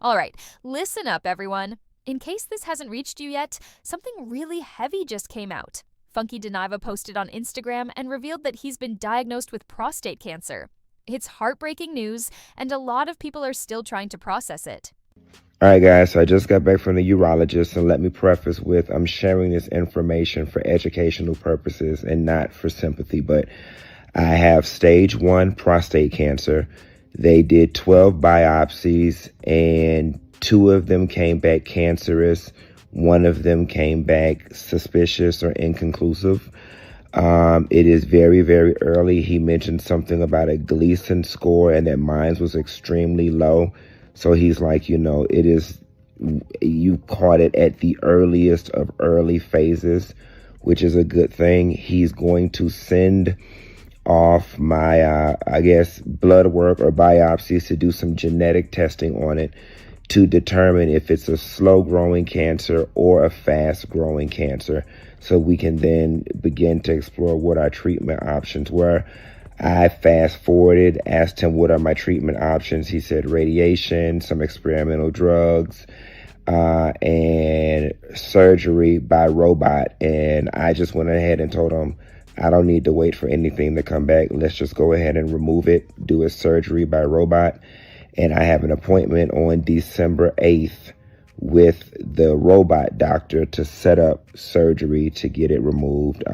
All right, listen up, everyone. In case this hasn't reached you yet, something really heavy just came out. Funky Deniva posted on Instagram and revealed that he's been diagnosed with prostate cancer. It's heartbreaking news, and a lot of people are still trying to process it. All right, guys, so I just got back from the urologist, and let me preface with I'm sharing this information for educational purposes and not for sympathy, but I have stage 1 prostate cancer. They did 12 biopsies, and 2 of them came back cancerous. 1 of them came back suspicious or inconclusive. It is very, very early. He mentioned something about a Gleason score and that mine was extremely low. So he's like, you caught it at the earliest of early phases, which is a good thing. He's going to send off my, blood work or biopsies to do some genetic testing on it to determine if it's a slow growing cancer or a fast growing cancer. So we can then begin to explore what our treatment options were. I fast forwarded, asked him what are my treatment options. He said radiation, some experimental drugs, and surgery by robot. And I just went ahead and told him, I don't need to wait for anything to come back. Let's just go ahead and remove it, do a surgery by robot. And I have an appointment on December 8th with the robot doctor to set up surgery to get it removed.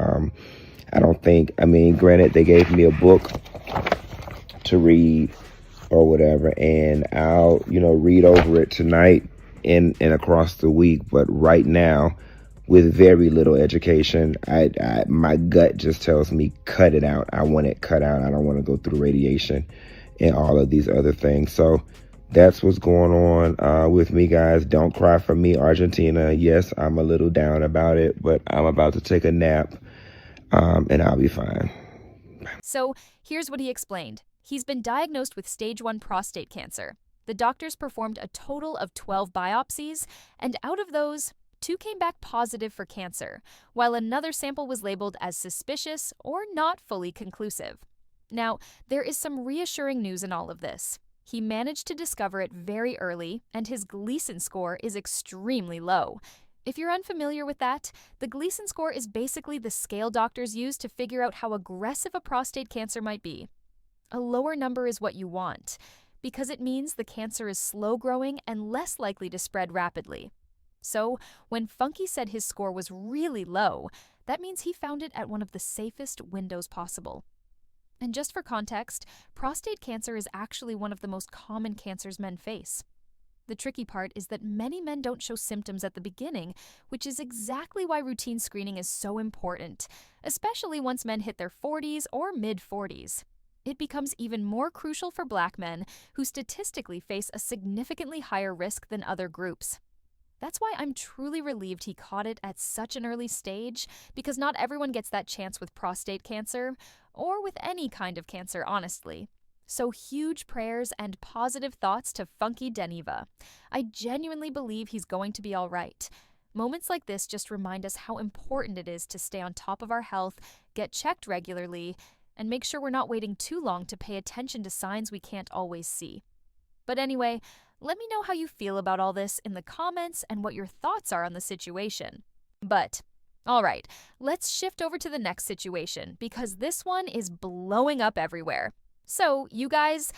Granted, they gave me a book to read or whatever, and I'll, read over it tonight and across the week. But right now, with very little education, my gut just tells me cut it out. I want it cut out. I don't want to go through radiation and all of these other things. So that's what's going on with me, guys. Don't cry for me, Argentina. Yes, I'm a little down about it, but I'm about to take a nap, and I'll be fine. So here's what he explained. He's been diagnosed with stage 1 prostate cancer. The doctors performed a total of 12 biopsies, and out of those, 2 came back positive for cancer, while another sample was labeled as suspicious or not fully conclusive. Now, there is some reassuring news in all of this. He managed to discover it very early, and his Gleason score is extremely low. If you're unfamiliar with that, the Gleason score is basically the scale doctors use to figure out how aggressive a prostate cancer might be. A lower number is what you want, because it means the cancer is slow-growing and less likely to spread rapidly. So, when Funky said his score was really low, that means he found it at one of the safest windows possible. And just for context, prostate cancer is actually one of the most common cancers men face. The tricky part is that many men don't show symptoms at the beginning, which is exactly why routine screening is so important, especially once men hit their 40s or mid-40s. It becomes even more crucial for Black men, who statistically face a significantly higher risk than other groups. That's why I'm truly relieved he caught it at such an early stage, because not everyone gets that chance with prostate cancer, or with any kind of cancer, honestly. So huge prayers and positive thoughts to Funky Deniva. I genuinely believe he's going to be all right. Moments like this just remind us how important it is to stay on top of our health, get checked regularly, and make sure we're not waiting too long to pay attention to signs we can't always see. But anyway, let me know how you feel about all this in the comments and what your thoughts are on the situation. But, all right, let's shift over to the next situation, because this one is blowing up everywhere. So, you guys,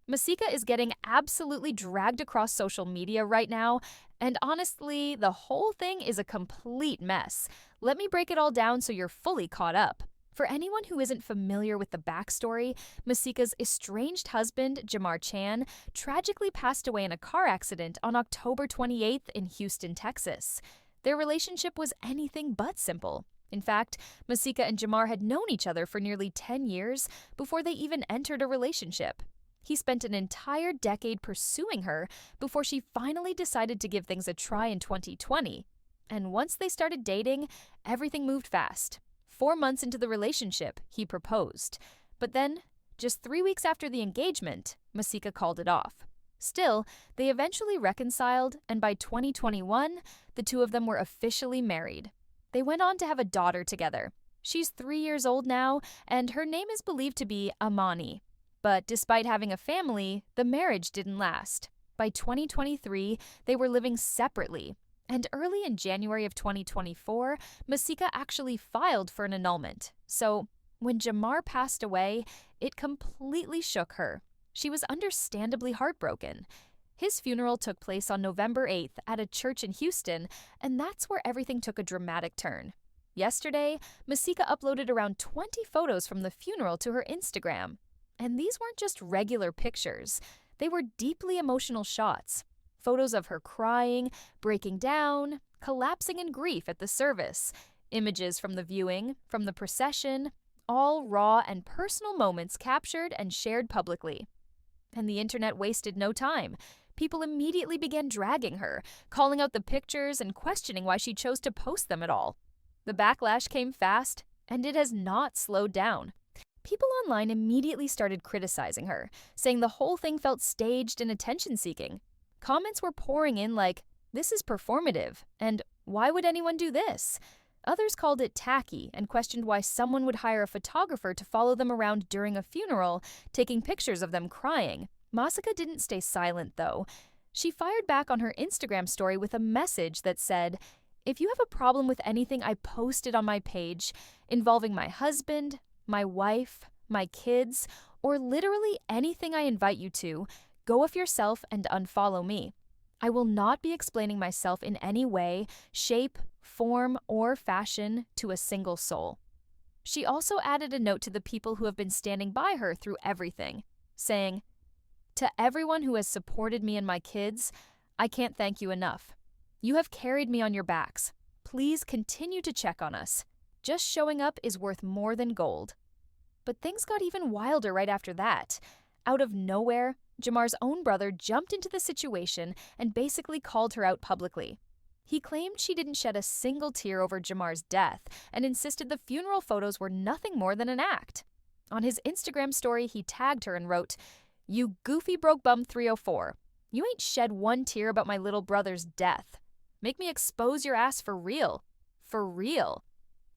Masika is getting absolutely dragged across social media right now, and honestly, the whole thing is a complete mess. Let me break it all down so you're fully caught up. For anyone who isn't familiar with the backstory, Masika's estranged husband, Jamar Chan, tragically passed away in a car accident on October 28th in Houston, Texas. Their relationship was anything but simple. In fact, Masika and Jamar had known each other for nearly 10 years before they even entered a relationship. He spent an entire decade pursuing her before she finally decided to give things a try in 2020. And once they started dating, everything moved fast. 4 months into the relationship, he proposed. But then, just 3 weeks after the engagement, Masika called it off. Still, they eventually reconciled, and by 2021, the two of them were officially married. They went on to have a daughter together. She's 3 years old now, and her name is believed to be Amani. But despite having a family, the marriage didn't last. By 2023, they were living separately. And early in January of 2024, Masika actually filed for an annulment. So, when Jamar passed away, it completely shook her. She was understandably heartbroken. His funeral took place on November 8th at a church in Houston, and that's where everything took a dramatic turn. Yesterday, Masika uploaded around 20 photos from the funeral to her Instagram. And these weren't just regular pictures. They were deeply emotional shots. Photos of her crying, breaking down, collapsing in grief at the service. Images from the viewing, from the procession, all raw and personal moments captured and shared publicly. And the internet wasted no time. People immediately began dragging her, calling out the pictures and questioning why she chose to post them at all. The backlash came fast, and it has not slowed down. People online immediately started criticizing her, saying the whole thing felt staged and attention-seeking. Comments were pouring in like, "This is performative," and "Why would anyone do this?" Others called it tacky and questioned why someone would hire a photographer to follow them around during a funeral, taking pictures of them crying. Masika didn't stay silent, though. She fired back on her Instagram story with a message that said, "If you have a problem with anything I posted on my page involving my husband, my wife, my kids, or literally anything I invite you to, go F yourself and unfollow me. I will not be explaining myself in any way, shape, form, or fashion to a single soul." She also added a note to the people who have been standing by her through everything, saying, "To everyone who has supported me and my kids, I can't thank you enough. You have carried me on your backs. Please continue to check on us. Just showing up is worth more than gold." But things got even wilder right after that. Out of nowhere, Jamar's own brother jumped into the situation and basically called her out publicly. He claimed she didn't shed a single tear over Jamar's death and insisted the funeral photos were nothing more than an act. On his Instagram story, he tagged her and wrote, "You goofy broke bum 304. You ain't shed one tear about my little brother's death. Make me expose your ass for real. For real."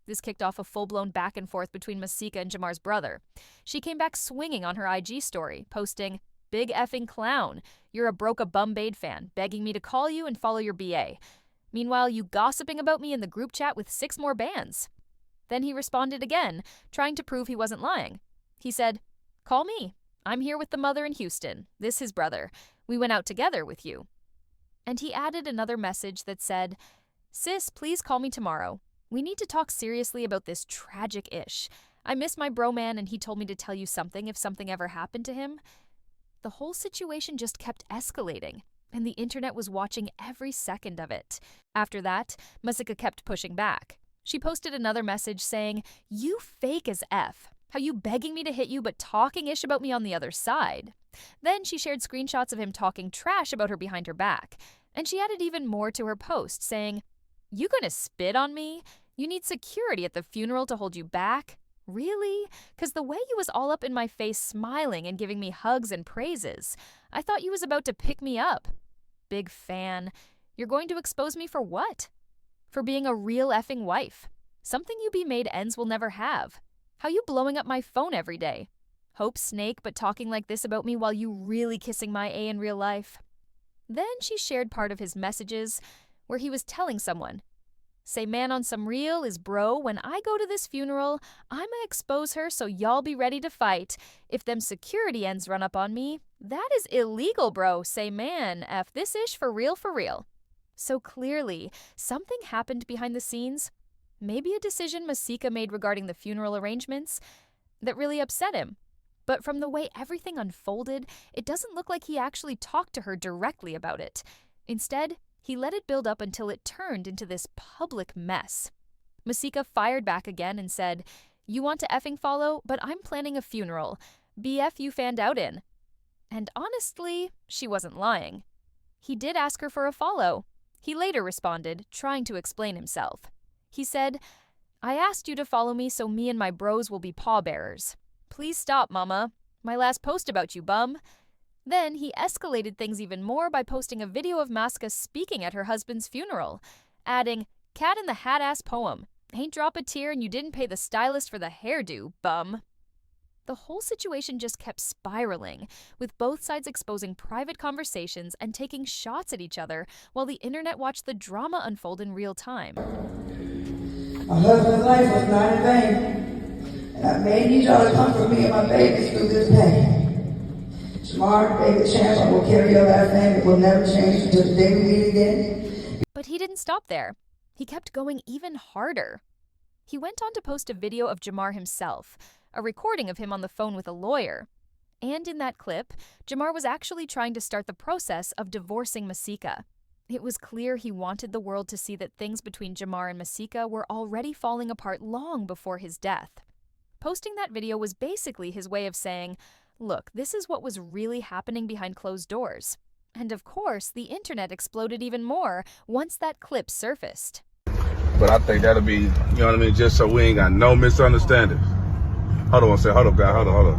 This kicked off a full-blown back and forth between Masika and Jamar's brother. She came back swinging on her IG story, posting, "Big effing clown. You're a broke-a-bum-babe fan, begging me to call you and follow your BA. Meanwhile, you gossiping about me in the group chat with 6 more bands." Then he responded again, trying to prove he wasn't lying. He said, "Call me. I'm here with the mother in Houston. This his brother. We went out together with you." And he added another message that said, "Sis, please call me tomorrow. We need to talk seriously about this tragic ish. I miss my bro man and he told me to tell you something if something ever happened to him." The whole situation just kept escalating, and the internet was watching every second of it. After that, Masika kept pushing back. She posted another message saying, "You fake as F. How you begging me to hit you but talking ish about me on the other side." Then she shared screenshots of him talking trash about her behind her back. And she added even more to her post, saying, "You gonna spit on me? You need security at the funeral to hold you back? Really? 'Cause the way you was all up in my face smiling and giving me hugs and praises, I thought you was about to pick me up. Big fan. You're going to expose me for what? For being a real effing wife. Something you be made ends will never have. How you blowing up my phone every day? Hope snake but talking like this about me while you really kissing my A in real life." Then she shared part of his messages where he was telling someone, "Say man on some real is bro, when I go to this funeral, I'ma expose her so y'all be ready to fight. If them security ends run up on me, that is illegal, bro. Say man, F this ish for real for real." So clearly, something happened behind the scenes. Maybe a decision Masika made regarding the funeral arrangements that really upset him. But from the way everything unfolded, it doesn't look like he actually talked to her directly about it. Instead, he let it build up until it turned into this public mess. Masika fired back again and said, "You want to effing follow, but I'm planning a funeral. BF you fanned out in." And honestly, she wasn't lying. He did ask her for a follow. He later responded, trying to explain himself. He said, "I asked you to follow me so me and my bros will be pallbearers. Please stop, mama. My last post about you, bum." Then he escalated things even more by posting a video of Masika speaking at her husband's funeral, adding, "Cat in the hat ass poem. Ain't drop a tear and you didn't pay the stylist for the hairdo, bum." The whole situation just kept spiraling, with both sides exposing private conversations and taking shots at each other while the internet watched the drama unfold in real time. My husband's life was not in vain, and I may need y'all to comfort me and my babies through this pain. Jamar, David Champ, I will carry your last name. It will never change until the day we meet again. But he didn't stop there. He kept going even harder. He went on to post a video of Jamar himself, a recording of him on the phone with a lawyer. And in that clip, Jamar was actually trying to start the process of divorcing Masika. It was clear he wanted the world to see that things between Jamar and Masika were already falling apart long before his death. Posting that video was basically his way of saying, look, this is what was really happening behind closed doors. And of course, the internet exploded even more once that clip surfaced. But I think that'll be, you know what I mean, just so we ain't got no misunderstandings. Hold on one second. Hold up, guy. Hold on.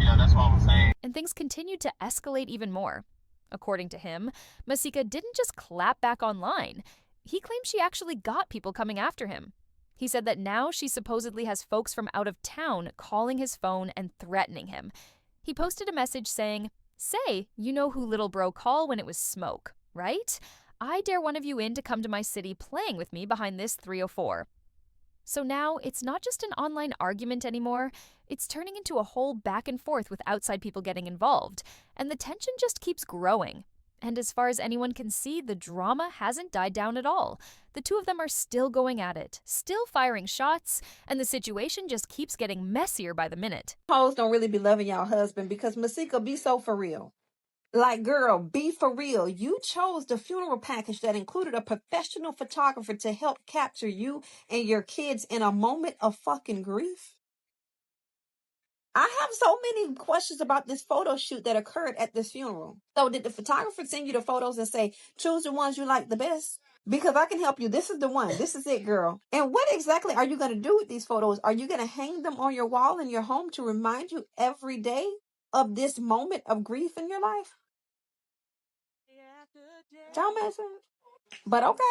Yeah, that's what I'm saying. And things continued to escalate even more. According to him, Masika didn't just clap back online. He claimed she actually got people coming after him. He said that now she supposedly has folks from out of town calling his phone and threatening him. He posted a message saying, "Say, you know who little bro call when it was smoke, right? I dare one of you in to come to my city playing with me behind this 304. So now it's not just an online argument anymore, it's turning into a whole back and forth with outside people getting involved, and the tension just keeps growing. And as far as anyone can see, the drama hasn't died down at all. The two of them are still going at it, still firing shots, and the situation just keeps getting messier by the minute. Hoes don't really be loving y'all husband because Masika be so for real. Like, girl, be for real. You chose the funeral package that included a professional photographer to help capture you and your kids in a moment of fucking grief. I have so many questions about this photo shoot that occurred at this funeral. So did the photographer send you the photos and say, choose the ones you like the best? Because I can help you. This is the one. This is it, girl. And what exactly are you going to do with these photos? Are you going to hang them on your wall in your home to remind you every day of this moment of grief in your life? Y'all messing? But okay.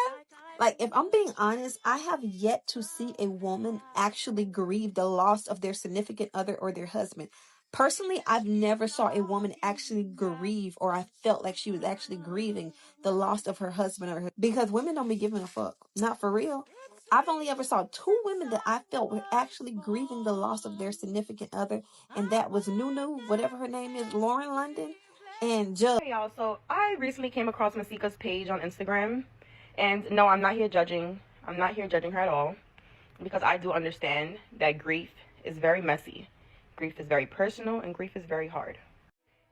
Like, if I'm being honest, I have yet to see a woman actually grieve the loss of their significant other or their husband. Personally, I've never saw a woman actually grieve, or I felt like she was actually grieving the loss of her husband or her, because women don't be giving a fuck. Not for real. I've only ever saw two women that I felt were actually grieving the loss of their significant other, and that was Nunu, whatever her name is, Lauren London, and Judge. Hey y'all, so I recently came across Masika's page on Instagram, and no, I'm not here judging. I'm not here judging her at all, because I do understand that grief is very messy. Grief is very personal, and grief is very hard.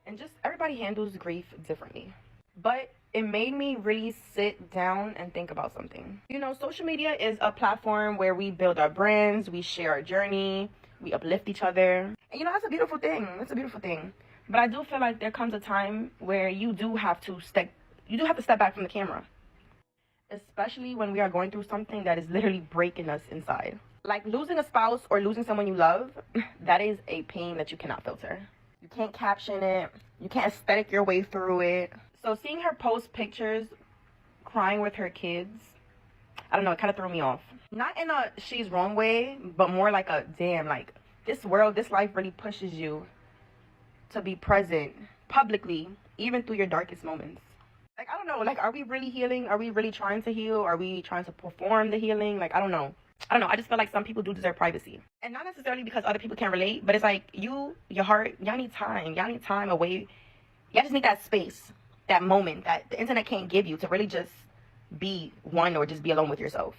And just everybody handles grief differently. But it made me really sit down and think about something. You know, social media is a platform where we build our brands, we share our journey, we uplift each other. And you know, that's a beautiful thing. That's a beautiful thing. But I do feel like there comes a time where you do have to step back from the camera. Especially when we are going through something that is literally breaking us inside. Like losing a spouse or losing someone you love, that is a pain that you cannot filter. You can't caption it. You can't aesthetic your way through it. So seeing her post pictures crying with her kids, I don't know, it kind of threw me off. Not in a she's wrong way, but more like a damn, like this world, this life really pushes you to be present publicly, even through your darkest moments. Like, I don't know, like, are we really healing? Are we really trying to heal? Are we trying to perform the healing? Like, I don't know. I just feel like some people do deserve privacy. And not necessarily because other people can't relate, but it's like your heart, y'all need time. Y'all need time away. Y'all just need that space, that moment that the internet can't give you to really just be one or just be alone with yourself.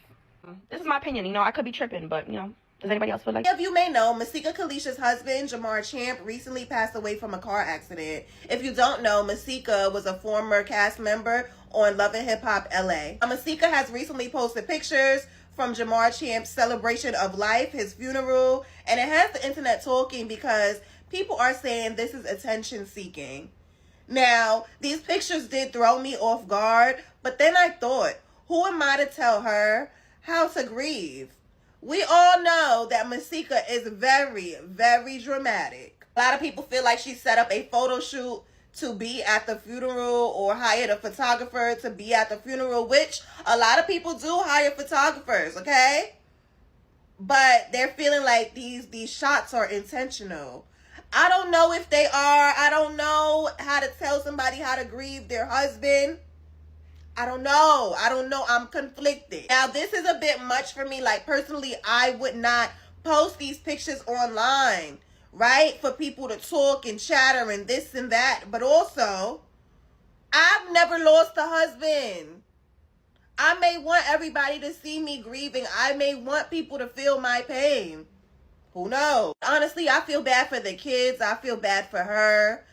This is my opinion, you know, I could be tripping, but, you know, does anybody else feel like? If you may know, Masika Kalisha's husband, Jamar Champ, recently passed away from a car accident. If you don't know, Masika was a former cast member on Love and Hip Hop LA. Masika has recently posted pictures from Jamar Champ's celebration of life, his funeral, and it has the internet talking because people are saying this is attention seeking. Now, these pictures did throw me off guard, but then I thought, who am I to tell her how to grieve? We all know that Masika is very, very dramatic. A lot of people feel like she set up a photo shoot to be at the funeral or hired a photographer to be at the funeral, which a lot of people do hire photographers, okay? but they're feeling like these shots are intentional. I don't know if they are. I don't know how to tell somebody how to grieve their husband. I don't know. I'm conflicted. Now, this is a bit much for me. Like, personally, I would not post these pictures online, right? For people to talk and chatter and this and that. But also, I've never lost a husband. I may want everybody to see me grieving. I may want people to feel my pain. Who knows? Honestly, I feel bad for the kids. I feel bad for her.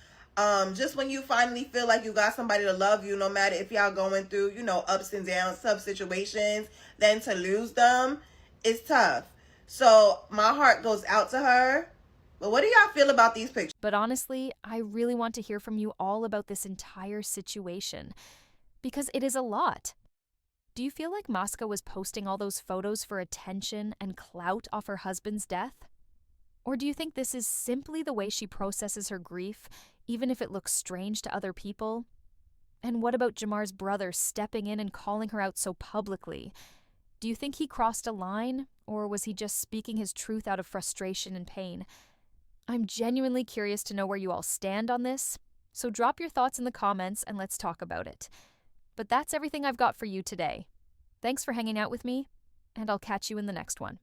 Just when you finally feel like you got somebody to love you, no matter if y'all going through, ups and downs, tough situations, then to lose them, it's tough. So my heart goes out to her. But what do y'all feel about these pictures? But honestly, I really want to hear from you all about this entire situation, because it is a lot. Do you feel like Masika was posting all those photos for attention and clout off her husband's death? Or do you think this is simply the way she processes her grief, even if it looks strange to other people? And what about Jamar's brother stepping in and calling her out so publicly? Do you think he crossed a line, or was he just speaking his truth out of frustration and pain? I'm genuinely curious to know where you all stand on this, so drop your thoughts in the comments and let's talk about it. But that's everything I've got for you today. Thanks for hanging out with me, and I'll catch you in the next one.